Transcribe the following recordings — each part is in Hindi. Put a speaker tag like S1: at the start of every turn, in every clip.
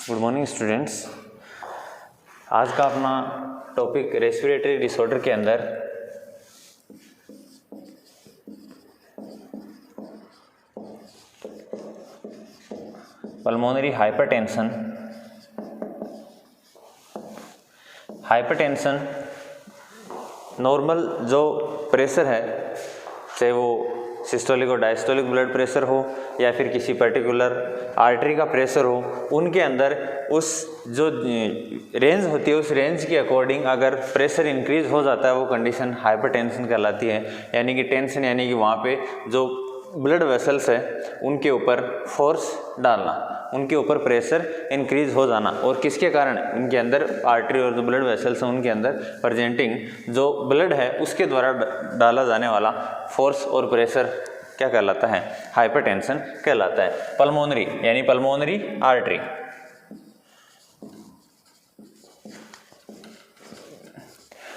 S1: Good morning students. आज का अपना टॉपिक रेस्पिरेटरी डिसऑर्डर के अंदर पल्मोनरी हाइपरटेंशन। हाइपरटेंशन नॉर्मल जो प्रेशर है, चाहे वो सिस्टोलिक और डायस्टोलिक ब्लड प्रेशर हो या फिर किसी पर्टिकुलर आर्टरी का प्रेशर हो, उनके अंदर उस जो रेंज होती है उस रेंज के अकॉर्डिंग अगर प्रेशर इंक्रीज हो जाता है वो कंडीशन हाइपरटेंशन कहलाती है। यानी कि टेंशन यानी कि वहाँ पे जो ब्लड वेसल्स है उनके ऊपर फोर्स डालना, उनके ऊपर प्रेशर इंक्रीज हो जाना, और किसके कारण? उनके अंदर आर्टरी और जो ब्लड वेसल्स हैं उनके अंदर प्रेजेंटिंग जो ब्लड है उसके द्वारा डाला जाने वाला फोर्स और प्रेशर क्या कहलाता है? हाइपरटेंशन कहलाता है। पल्मोनरी यानी पल्मोनरी आर्टरी।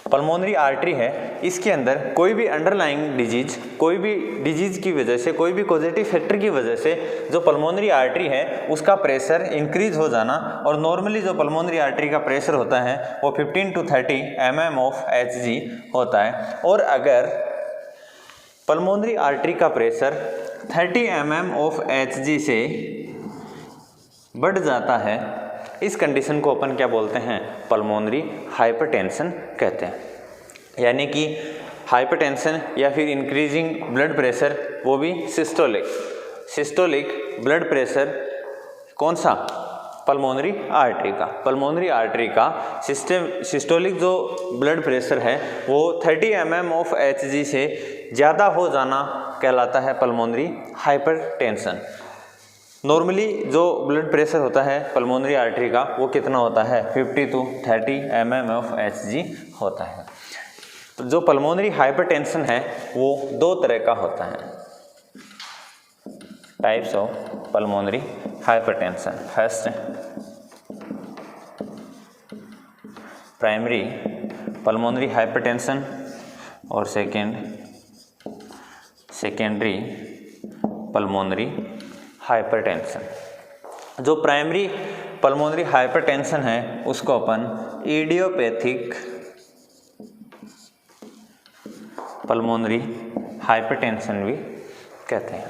S1: पल्मोनरी आर्टरी है, इसके अंदर कोई भी अंडरलाइंग डिजीज, कोई भी डिजीज की वजह से, कोई भी पॉजिटिव फैक्टर की वजह से जो पल्मोनरी आर्टरी है उसका प्रेशर इंक्रीज हो जाना, और नॉर्मली जो पल्मोनरी आर्टरी का प्रेशर होता है वो 15 to 30 mm ऑफ Hg होता है। और अगर पल्मोनरी आर्टरी का प्रेशर 30 mm ऑफ Hg से बढ़ जाता है, इस कंडीशन को अपन क्या बोलते हैं? पल्मोनरी हाइपरटेंशन कहते हैं। यानी कि हाइपरटेंशन या फिर इंक्रीजिंग ब्लड प्रेशर, वो भी सिस्टोलिक ब्लड प्रेशर कौन सा? पल्मोनरी आर्टरी का। पल्मोनरी आर्टरी का सिस्टोलिक जो ब्लड प्रेशर है वो 30 mm ऑफ Hg से ज़्यादा हो जाना कहलाता है पल्मोनरी हाइपरटेंशन। नॉर्मली जो ब्लड प्रेशर होता है पल्मोनरी आर्टरी का वो कितना होता है? 50 to 30 mm ऑफ Hg होता है। तो जो पल्मोनरी हाइपरटेंशन है वो दो तरह का होता है। Types of pulmonary hypertension. First, primary pulmonary hypertension, और सेकेंडरी पल्मोनरी हाइपरटेंशन। जो प्राइमरी पल्मोनरी हाइपरटेंशन है उसको अपन इडियोपैथिक पल्मोनरी हाइपरटेंशन भी कहते हैं।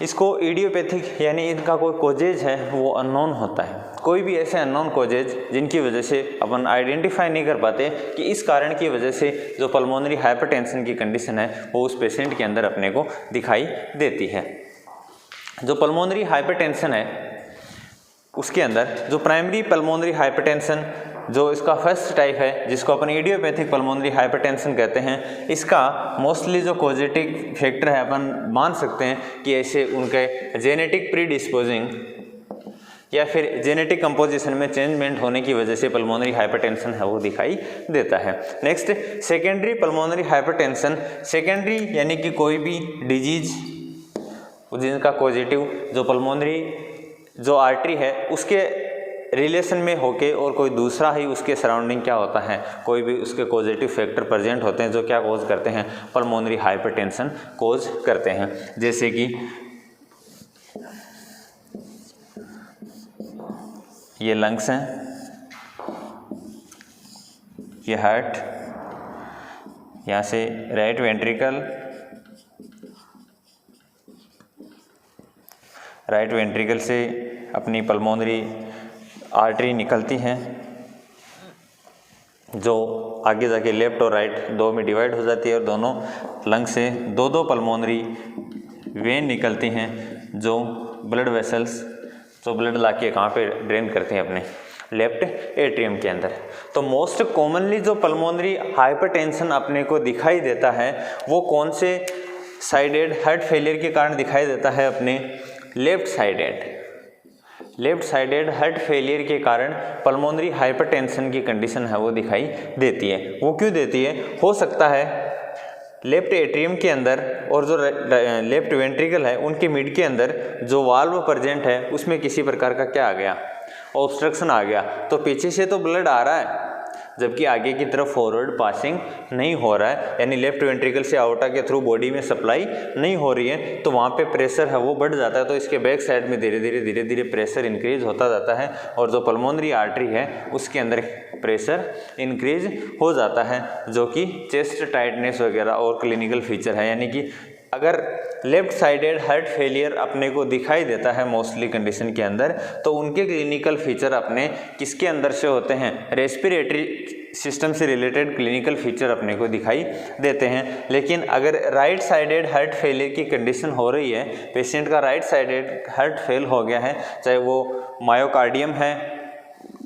S1: इसको इडियोपैथिक यानी इनका कोई कोजेज है वो अननोन होता है। कोई भी ऐसे अननोन कोजेज जिनकी वजह से अपन आइडेंटिफाई नहीं कर पाते कि इस कारण की वजह से जो पल्मोनरी हाइपरटेंशन की कंडीशन है वो उस पेशेंट के अंदर अपने को दिखाई देती है। जो पल्मोनरी हाइपरटेंशन है उसके अंदर जो प्राइमरी पल्मोनरी हाइपरटेंशन, जो इसका फर्स्ट टाइप है जिसको अपन इडियोपैथिक पल्मोनरी हाइपरटेंशन कहते हैं, इसका मोस्टली जो कॉजेटिव फैक्टर है अपन मान सकते हैं कि ऐसे उनके जेनेटिक प्रीडिस्पोजिंग या फिर जेनेटिक कंपोजिशन में चेंजमेंट होने की वजह से पल्मोनरी हाइपरटेंशन है वो दिखाई देता है। Next, secondary pulmonary hypertension. Secondary यानी कि कोई भी डिजीज जिनका कॉजेटिव जो पल्मोनरी जो आर्टरी है उसके रिलेशन में होके और कोई दूसरा ही उसके सराउंडिंग क्या होता है, कोई भी उसके कॉजेटिव फैक्टर प्रेजेंट होते हैं जो क्या कॉज करते हैं? पल्मोनरी हाइपरटेंशन कॉज करते हैं। जैसे कि ये लंग्स हैं, ये हार्ट, यहाँ से राइट वेंट्रिकल से अपनी पल्मोनरी आर्टरी निकलती हैं जो आगे जाके लेफ्ट और राइट दो में डिवाइड हो जाती है, और दोनों लंग से दो पल्मोनरी वेन निकलती हैं जो ब्लड वेसल्स जो ब्लड लाके कहाँ पे ड्रेन करते हैं? अपने लेफ्ट एट्रियम के अंदर। तो मोस्ट कॉमनली जो पल्मोनरी हाइपरटेंशन अपने को दिखाई देता है वो कौन से साइडेड हार्ट फेलियर के कारण दिखाई देता है? अपने लेफ्ट साइडेड हार्ट फेलियर के कारण पल्मोनरी हाइपरटेंशन की कंडीशन है वो दिखाई देती है। वो क्यों देती है? हो सकता है लेफ्ट एट्रियम के अंदर और जो लेफ्ट वेंट्रिकल है उनके मिड के अंदर जो वाल्व प्रेजेंट है उसमें किसी प्रकार का क्या आ गया? ऑब्स्ट्रक्शन आ गया। तो पीछे से तो ब्लड आ रहा है जबकि आगे की तरफ फॉरवर्ड पासिंग नहीं हो रहा है, यानी लेफ्ट वेंट्रिकल से आउटा के थ्रू बॉडी में सप्लाई नहीं हो रही है, तो वहाँ पे प्रेशर है वो बढ़ जाता है। तो इसके बैक साइड में धीरे धीरे प्रेशर इंक्रीज होता जाता है और जो पल्मोनरी आर्टरी है उसके अंदर प्रेशर इंक्रीज हो जाता है, जो कि चेस्ट टाइटनेस वगैरह और क्लिनिकल फीचर है। यानी कि अगर लेफ्ट साइडेड हार्ट फेलियर अपने को दिखाई देता है मोस्टली कंडीशन के अंदर, तो उनके क्लिनिकल फीचर अपने किसके अंदर से होते हैं, रेस्पिरेटरी सिस्टम से रिलेटेड क्लिनिकल फीचर अपने को दिखाई देते हैं। लेकिन अगर राइट साइडेड हार्ट फेलियर की कंडीशन हो रही है, पेशेंट का राइट साइडेड हार्ट फेल हो गया है, चाहे वो मायोकार्डियम है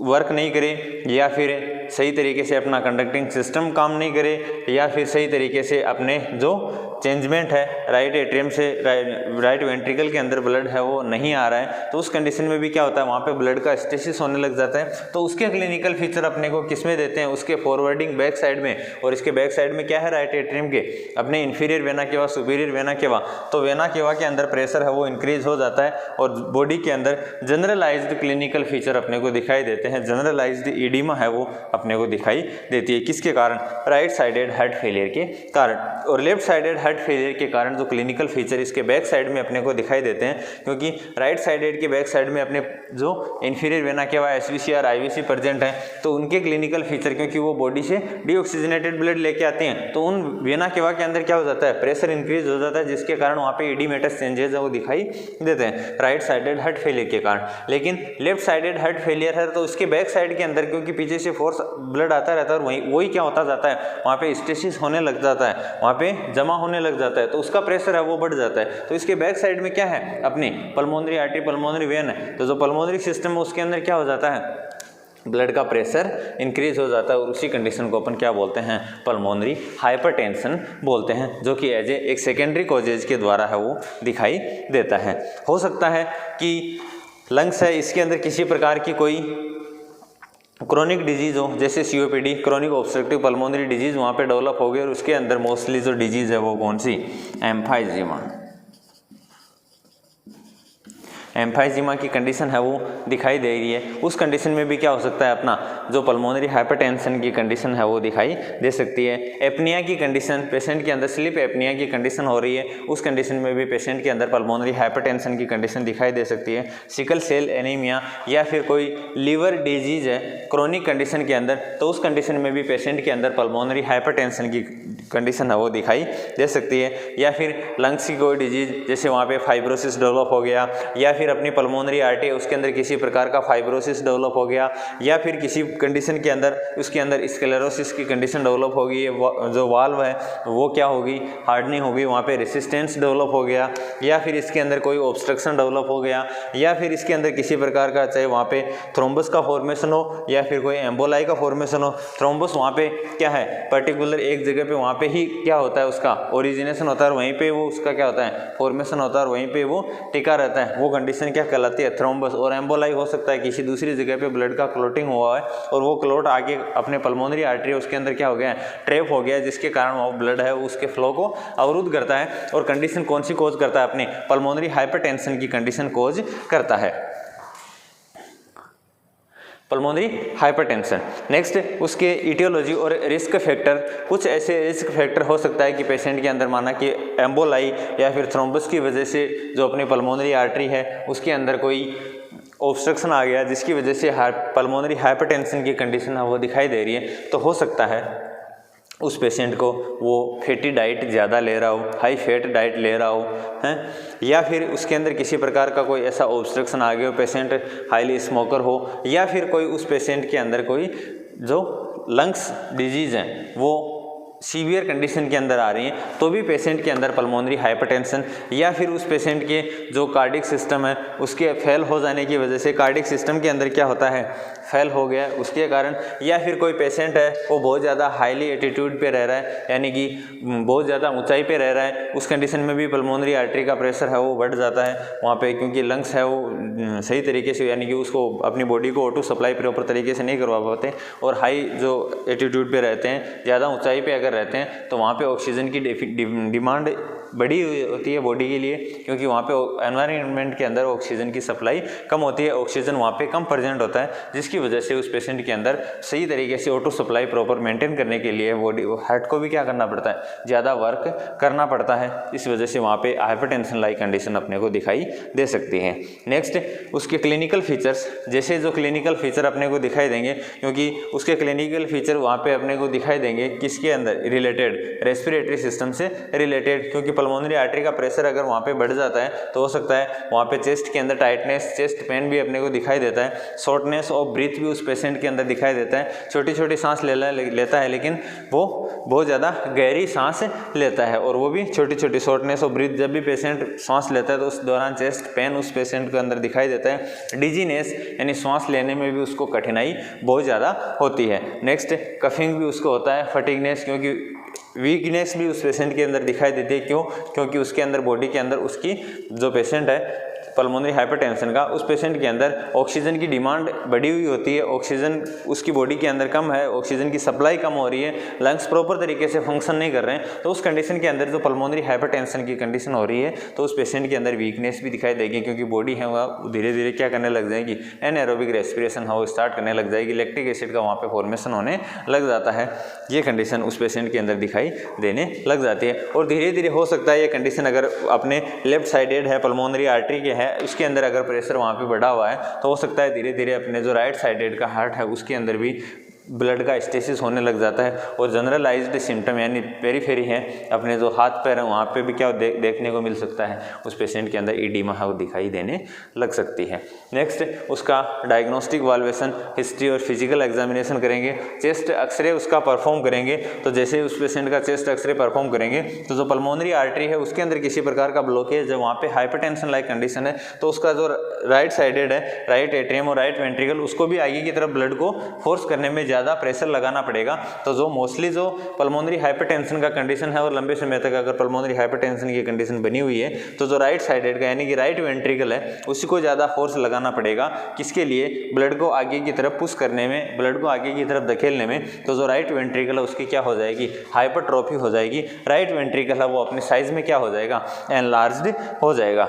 S1: वर्क नहीं करे, या फिर सही तरीके से अपना कंडक्टिंग सिस्टम काम नहीं करे, या फिर सही तरीके से अपने जो चेंजमेंट है राइट एट्रियम से राइट वेंट्रिकल के अंदर ब्लड है वो नहीं आ रहा है, तो उस कंडीशन में भी क्या होता है, वहाँ पे ब्लड का स्टेसिस होने लग जाता है। तो उसके क्लिनिकल फीचर अपने को किस में देते हैं, उसके फॉरवर्डिंग बैक साइड में, और इसके बैक साइड में क्या है, राइट एट्रियम के अपने inferior vena cava superior vena cava, तो वेना केवा के अंदर प्रेशर है वो इंक्रीज हो जाता है और बॉडी के अंदर जनरलाइज्ड क्लिनिकल फीचर अपने को दिखाई देते हैं। जनरलाइज्ड ईडिमा है वो अपने को दिखाई देती है, किसके कारण, राइट साइडेड हार्ट फेलियर के कारण। और लेफ्ट साइडेड हार्ट फेलियर के कारण जो क्लिनिकल फीचर इसके बैक साइड में अपने को दिखाई देते हैं, क्योंकि राइट साइडेड के बैक साइड में अपने जो इन्फीरियर वेना केवा एसवीसी और आईवीसी प्रेजेंट है, तो उनके क्लिनिकल फीचर, क्योंकि वो बॉडी से डीऑक्सीजनेटेड ब्लड लेके आते हैं, तो उन वेना केवा के अंदर क्या हो जाता है, प्रेशर इंक्रीज हो जाता है, जिसके कारण वहाँ पे इडीमेटस चेंजेस है वो दिखाई देते हैं राइट साइडेड हार्ट फेलियर के कारण। लेकिन लेफ्ट साइडेड हार्ट फेलियर है तो इसके बैक साइड के अंदर, क्योंकि पीछे से फोर्स ब्लड आता रहता है और वही क्या होता जाता है, वहाँ पे स्टेसिस होने लग जाता है, वहाँ पे जमा होने लग जाता है, तो उसका प्रेशर है वो बढ़ जाता है। तो इसके बैक साइड में क्या है, अपनी पल्मोनरी आर्टरी पल्मोनरी वेन है, तो जो पल्मोनरी सिस्टम है उसके अंदर क्या हो जाता है, ब्लड का प्रेशर इंक्रीज हो जाता है, और उसी कंडीशन को अपन क्या बोलते हैं, पल्मोनरी हाइपरटेंशन बोलते हैं, जो कि एज एक सेकेंडरी कॉजेज के द्वारा है वो दिखाई देता है। हो सकता है कि लंग्स है इसके अंदर किसी प्रकार की कोई क्रोनिक डिजीज़ हो, जैसे COPD chronic obstructive pulmonary disease वहाँ पे डेवलप हो गई, और उसके अंदर मोस्टली जो डिजीज़ है वो कौन सी, एम्फाइजीमा। एम्फाइजीमा की कंडीशन है वो दिखाई दे रही है। उस कंडीशन में भी क्या हो सकता है, अपना जो पल्मोनरी हाइपरटेंशन की कंडीशन है वो दिखाई दे सकती है। एपनिया की कंडीशन, पेशेंट के अंदर स्लीप एपनिया की कंडीशन हो रही है, उस कंडीशन में भी पेशेंट के अंदर पल्मोनरी हाइपरटेंशन की कंडीशन दिखाई दे सकती है। सिकल सेल एनीमिया या फिर कोई लीवर डिजीज है क्रोनिक कंडीशन के अंदर, तो उस कंडीशन में भी पेशेंट के अंदर पल्मोनरी हाइपरटेंशन की कंडीशन है वो दिखाई दे सकती है। या फिर लंग्स की कोई डिजीज, जैसे वहाँ पे फाइब्रोसिस डेवलप हो गया, या फिर अपनी पल्मोनरी आर्टरी उसके अंदर किसी प्रकार का फाइब्रोसिस डेवलप हो गया, या फिर किसी कंडीशन के अंदर उसके अंदर स्क्लेरोसिस की कंडीशन डेवलप हो गई है, जो वाल्व है वो क्या होगी, हार्डनिंग होगी, वहाँ पे रेसिस्टेंस डेवलप हो गया, या फिर इसके अंदर कोई ऑब्स्ट्रक्शन डेवलप हो गया, या फिर इसके अंदर किसी प्रकार का, चाहे वहाँ पे थ्रोम्बस का फॉर्मेशन हो या फिर कोई एम्बोलाई का फॉर्मेशन हो। थ्रोम्बस वहाँ पे क्या है, पर्टिकुलर एक जगह पे वहाँ पे ही क्या होता है, उसका ओरिजिनेशन होता है और वहीं पे वो उसका क्या होता है, फॉर्मेशन होता है और वहीं पे वो टिका रहता है, वो कंडीशन क्या कहलाती है, थ्रोम्बस। और एम्बोलाई हो सकता है किसी दूसरी जगह पे ब्लड का क्लोटिंग हुआ है और वो क्लोट आगे अपने पल्मोनरी आर्टरी उसके अंदर क्या हो गया है, ट्रैप हो गया है, जिसके कारण वो ब्लड है उसके फ्लो को अवरुद्ध करता है। और कंडीशन कौन सी कोज करता है, अपने पल्मोनरी हाइपरटेंशन की कंडीशन कोज करता है, पल्मोनरी हाइपरटेंशन। नेक्स्ट उसके इटियोलॉजी और रिस्क फैक्टर, कुछ ऐसे रिस्क फैक्टर हो सकता है कि पेशेंट के अंदर माना कि एम्बोलाई या फिर थ्रोम्बस की वजह से जो अपनी पल्मोनरी आर्टरी है उसके अंदर कोई ऑब्स्ट्रक्शन आ गया, जिसकी वजह से पल्मोनरी हाइपरटेंशन की कंडीशन है वो दिखाई दे रही है। तो हो सकता है उस पेशेंट को वो फैटी डाइट ज़्यादा ले रहा हो, हाई फैट डाइट ले रहा हो हैं, या फिर उसके अंदर किसी प्रकार का कोई ऐसा ऑब्स्ट्रक्शन आ गया हो, पेशेंट हाईली स्मोकर हो, या फिर कोई उस पेशेंट के अंदर कोई जो लंग्स डिजीज़ हैं वो सीवियर कंडीशन के अंदर आ रही हैं, तो भी पेशेंट के अंदर पल्मोनरी हाइपरटेंशन, या फिर उस पेशेंट के जो कार्डिक सिस्टम है उसके फेल हो जाने की वजह से कार्डिक सिस्टम के अंदर क्या होता है, फेल हो गया उसके कारण, या फिर कोई पेशेंट है वो बहुत ज़्यादा हाईली एटीट्यूड पे रह रहा है, यानी कि बहुत ज़्यादा ऊंचाई पे रह रहा है, उस कंडीशन में भी पल्मोनरी आर्टरी का प्रेशर है वो बढ़ जाता है वहाँ पे, क्योंकि लंग्स है वो सही तरीके से, यानी कि उसको अपनी बॉडी को ऑटो सप्लाई प्रॉपर तरीके से नहीं करवा पाते, और हाई जो एटीट्यूड पे रहते हैं, ज़्यादा ऊंचाई पे अगर रहते हैं तो वहाँ पे ऑक्सीजन की डिमांड बड़ी होती है बॉडी के लिए, क्योंकि वहाँ पे एनवायरनमेंट के अंदर ऑक्सीजन की सप्लाई कम होती है, ऑक्सीजन वहाँ पे कम प्रेजेंट होता है, जिसकी वजह से उस पेशेंट के अंदर सही तरीके से O2 सप्लाई प्रॉपर मेंटेन करने के लिए बॉडी हार्ट को भी क्या करना पड़ता है, ज़्यादा वर्क करना पड़ता है। इस वजह से वहाँ पे हाइपरटेंशन लाइक कंडीशन अपने को दिखाई दे सकती है। नेक्स्ट उसके क्लिनिकल फीचर्स, जैसे जो क्लिनिकल फीचर अपने को दिखाई देंगे, क्योंकि उसके क्लिनिकल फीचर वहाँ पे अपने को दिखाई देंगे किसके अंदर, रिलेटेड रेस्पिरेटरी सिस्टम से रिलेटेड, क्योंकि पल्मोनरी आर्टरी का प्रेशर अगर वहाँ पे बढ़ जाता है तो हो सकता है वहाँ पे चेस्ट के अंदर टाइटनेस, चेस्ट पेन भी अपने को दिखाई देता है, शॉर्टनेस ऑफ ब्रीथ भी उस पेशेंट के अंदर दिखाई देता है, छोटी छोटी सांस लेता है लेकिन वो बहुत ज़्यादा गहरी सांस लेता है, और वो भी छोटी छोटी शॉर्टनेस ऑफ ब्रीथ, जब भी पेशेंट सांस लेता है तो उस दौरान चेस्ट पेन उस पेशेंट के अंदर दिखाई देता है, डिजीनेस यानी सांस लेने में भी उसको कठिनाई बहुत ज़्यादा होती है। नेक्स्ट कफिंग भी उसको होता है, फटीगनेस, क्योंकि वीकनेस भी उस पेशेंट के अंदर दिखाई देती है। क्यों? क्योंकि उसके अंदर बॉडी के अंदर उसकी जो पेशेंट है पल्मोनरी हाइपरटेंशन का, उस पेशेंट के अंदर ऑक्सीजन की डिमांड बढ़ी हुई होती है, ऑक्सीजन उसकी बॉडी के अंदर कम है, ऑक्सीजन की सप्लाई कम हो रही है, लंग्स प्रॉपर तरीके से फंक्शन नहीं कर रहे हैं, तो उस कंडीशन के अंदर जो पल्मोनरी हाइपरटेंशन की कंडीशन हो रही है तो उस पेशेंट के अंदर वीकनेस भी दिखाई देगी, क्योंकि बॉडी है वह धीरे धीरे क्या करने लग जाएगी, एनाएरोबिक रेस्पिरेशन हो स्टार्ट करने लग जाएगी, लैक्टिक एसिड का वहाँ पे फॉर्मेशन होने लग जाता है। ये कंडीशन उस पेशेंट के अंदर दिखाई देने लग जाती है, और धीरे धीरे हो सकता है ये कंडीशन अगर अपने लेफ्ट साइडेड है, पल्मोनरी आर्टरी के है, उसके अंदर अगर प्रेशर वहाँ पे बढ़ा हुआ है तो हो सकता है धीरे धीरे अपने जो राइट साइडेड का हार्ट है उसके अंदर भी ब्लड का स्टेसिस होने लग जाता है, और जनरलाइज्ड सिम्टम यानी पेरीफेरी है अपने जो हाथ पैर हैं वहाँ पे भी क्या देखने को मिल सकता है, उस पेशेंट के अंदर ईडीमा है वो दिखाई देने लग सकती है। नेक्स्ट उसका डायग्नोस्टिक वाल्वेशन, हिस्ट्री और फिजिकल एग्जामिनेशन करेंगे, चेस्ट एक्सरे उसका परफॉर्म करेंगे। तो जैसे उस पेशेंट का चेस्ट एक्सरे परफॉर्म करेंगे तो जो पल्मोनरी आर्टरी है उसके अंदर किसी प्रकार का ब्लॉकेज है, वहाँ पे हाइपरटेंशन लाइक कंडीशन है, तो उसका जो राइट साइडेड है, राइट एट्रियम और राइट वेंट्रिकल, उसको भी आगे की तरफ ब्लड को फोर्स करने में ज़्यादा प्रेशर लगाना पड़ेगा। तो जो मोस्टली जो पल्मोनरी हाइपरटेंशन का कंडीशन है और लंबे समय तक अगर पल्मोनरी हाइपरटेंशन की कंडीशन बनी हुई है तो जो राइट साइडेड का यानी कि राइट वेंट्रिकल है उसी को ज़्यादा फोर्स लगाना पड़ेगा, किसके लिए, ब्लड को आगे की तरफ पुश करने में, ब्लड को आगे की तरफ धकेलने में। तो जो राइट वेंट्रिकल है उसकी क्या हो जाएगी, हाइपरट्रोफी हो जाएगी, राइट वेंट्रिकल है वो अपने साइज में क्या हो जाएगा, एनलार्ज्ड हो जाएगा।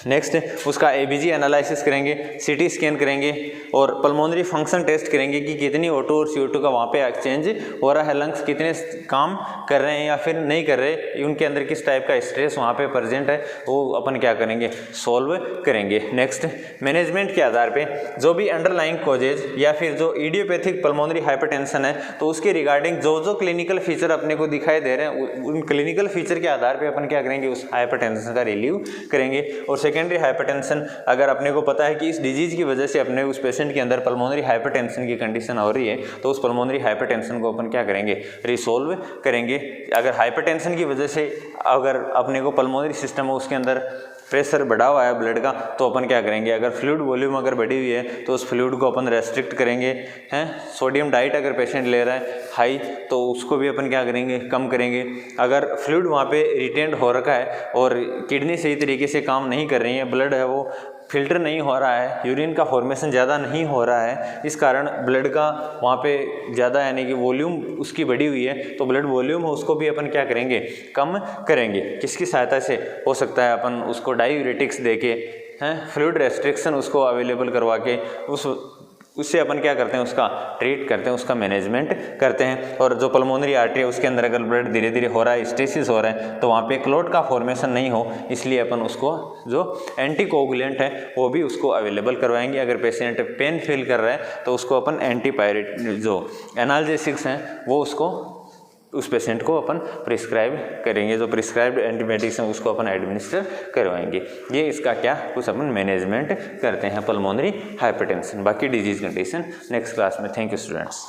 S1: नेक्स्ट उसका एबीजी एनालिसिस करेंगे, सीटी स्कैन करेंगे और पल्मोनरी फंक्शन टेस्ट करेंगे कि कितनी O2 और CO2 का वहाँ पे एक्सचेंज हो रहा है, लंग्स कितने काम कर रहे हैं या फिर नहीं कर रहे, उनके अंदर किस टाइप का स्ट्रेस वहाँ पे प्रेजेंट है, वो अपन क्या करेंगे, सॉल्व करेंगे। नेक्स्ट मैनेजमेंट के आधार पे जो भी अंडरलाइंग कॉजेज या फिर जो इडियोपैथिक पल्मोनरी हाइपरटेंशन है तो उसके रिगार्डिंग जो जो क्लिनिकल फीचर अपने को दिखाई दे रहे हैं उन क्लिनिकल फीचर के आधार पर अपन क्या करेंगे, उस हाइपरटेंशन का रिलीव करेंगे। और सेकेंडरी हाइपरटेंशन, अगर अपने को पता है कि इस डिजीज की वजह से अपने उस पेशेंट के अंदर पल्मोनरी हाइपरटेंशन की कंडीशन हो रही है तो उस पल्मोनरी हाइपरटेंशन को अपन क्या करेंगे, रिसोल्व करेंगे। अगर हाइपरटेंशन की वजह से अगर अपने को पल्मोनरी सिस्टम है उसके अंदर प्रेशर बढ़ा हुआ है ब्लड का तो अपन क्या करेंगे, अगर फ्लूइड वॉल्यूम अगर बढ़ी हुई है तो उस फ्लूइड को अपन रेस्ट्रिक्ट करेंगे हैं। सोडियम डाइट अगर पेशेंट ले रहा है हाई तो उसको भी अपन क्या करेंगे, कम करेंगे। अगर फ्लूइड वहाँ पे रिटेंड हो रखा है और किडनी सही तरीके से काम नहीं कर रही है, ब्लड है वो फिल्टर नहीं हो रहा है, यूरिन का फॉर्मेशन ज़्यादा नहीं हो रहा है, इस कारण ब्लड का वहाँ पे ज़्यादा यानी कि वॉल्यूम उसकी बढ़ी हुई है तो ब्लड वॉल्यूम है उसको भी अपन क्या करेंगे, कम करेंगे। किसकी सहायता से हो सकता है, अपन उसको डायूरेटिक्स देके हैं, फ्लूइड रेस्ट्रिक्शन उसको अवेलेबल करवा के उससे अपन क्या करते हैं, उसका ट्रीट करते हैं, उसका मैनेजमेंट करते हैं। और जो पल्मोनरी आर्टरी है उसके अंदर अगर ब्लड धीरे धीरे हो रहा है, स्टेसिस हो रहा है तो वहाँ पे क्लॉट का फॉर्मेशन नहीं हो, इसलिए अपन उसको जो एंटीकोगुलेंट है वो भी उसको अवेलेबल करवाएंगे। अगर पेशेंट पेन फील कर रहा है तो उसको अपन एंटीपायरेट जो एनाल्जेसिक्स हैं वो उसको उस पेशेंट को अपन प्रिस्क्राइब करेंगे, जो प्रिस्क्राइब्ड एंटीबायोटिक्स हैं उसको अपन एडमिनिस्टर करवाएंगे। ये इसका क्या कुछ अपन मैनेजमेंट करते हैं पल्मोनरी हाइपरटेंशन। बाकी डिजीज कंडीशन नेक्स्ट क्लास में। Thank you students.